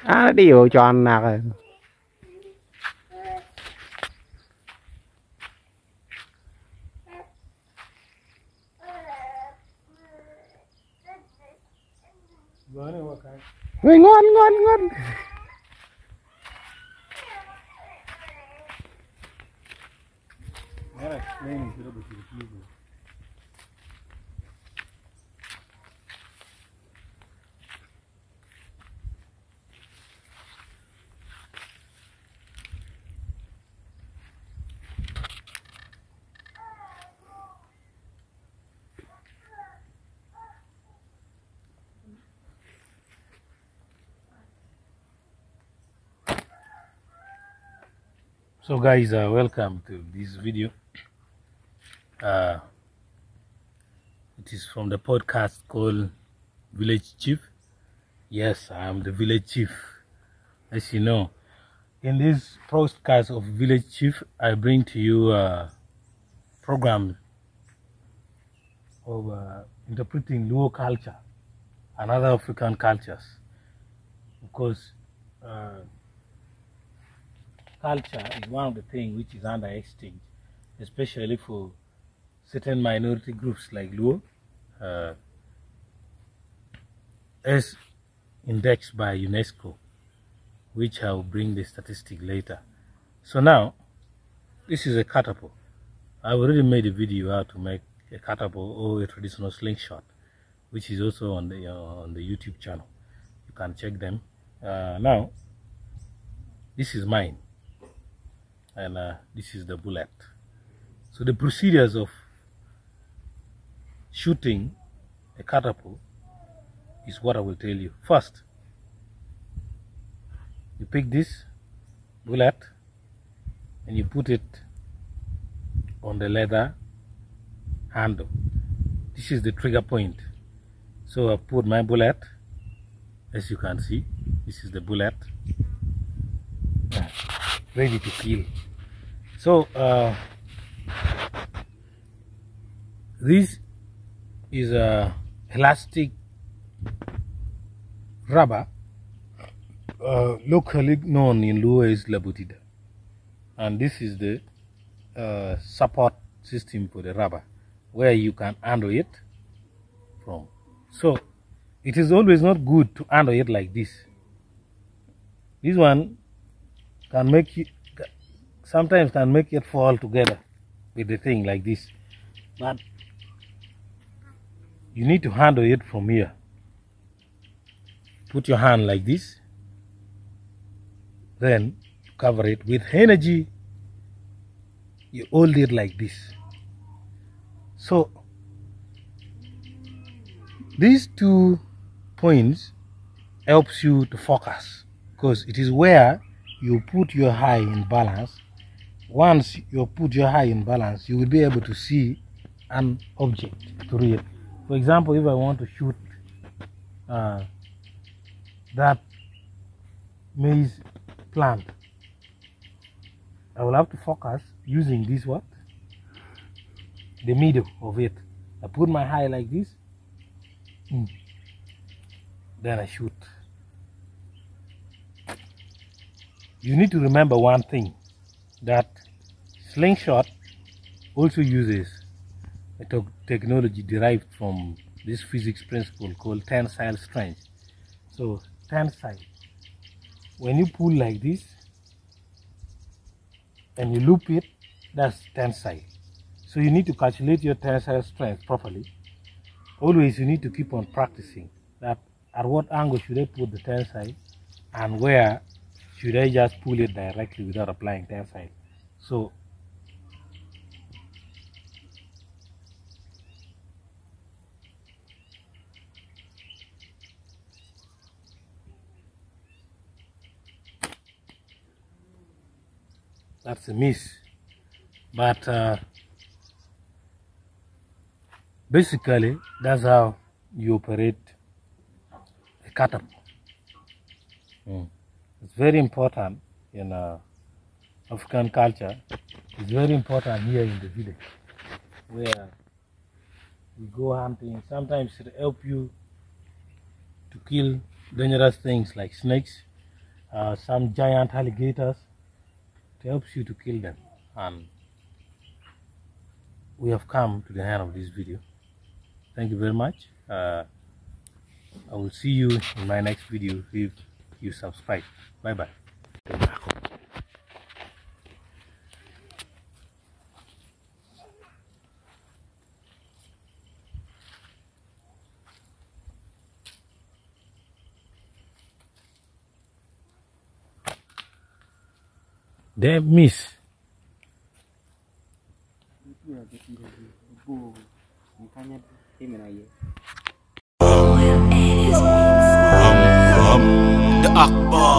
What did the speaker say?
Nó đi vô cho anh nè rồi. Người ngon ngon ngon. So guys, welcome to this video. It is from the podcast called Village Chief. Yes, I am the Village Chief. As you know, in this podcast of Village Chief, I bring to you a program of interpreting Luo culture and other African cultures. Because culture is one of the things which is under exchange, especially for certain minority groups like Luo, as indexed by UNESCO, which I will bring the statistic later. So now, this is a catapult. I've already made a video how to make a catapult or a traditional slingshot, which is also on the YouTube channel. You can check them. Now, this is mine. And this is the bullet. So the procedures of shooting a catapult is what I will tell you. First, you pick this bullet and you put it on the leather handle. This is the trigger point. So I put my bullet, as you can see, this is the bullet, ready to kill. So this is a elastic rubber, locally known in Luo as labutida, and this is the support system for the rubber where you can handle it from. So it is always not good to handle it like this. This one can make you, sometimes can make it fall together with the thing like this, but you need to handle it from here. Put your hand like this, then cover it with energy. You hold it like this. So these 2 points helps you to focus, because it is where you put your eye in balance. Once you put your eye in balance, you will be able to see an object to read. For example, if I want to shoot that maize plant, I will have to focus using this what? The middle of it. I put my eye like this, then I shoot. You need to remember one thing, that slingshot also uses a technology derived from this physics principle called tensile strength. So tensile, when you pull like this and you loop it, that's tensile. So you need to calculate your tensile strength properly. Always you need to keep on practicing that at what angle should I put the tensile and where should I just pull it directly without applying tensile. So that's a miss, but basically that's how you operate a catapult. It's very important in African culture. It's very important here in the village where we go hunting. Sometimes it help you kill dangerous things like snakes, some giant alligators. It helps you to kill them. And we have come to the end of this video. Thank you very much. I will see you in my next video if you subscribe. Bye bye. They miss. The Akbar.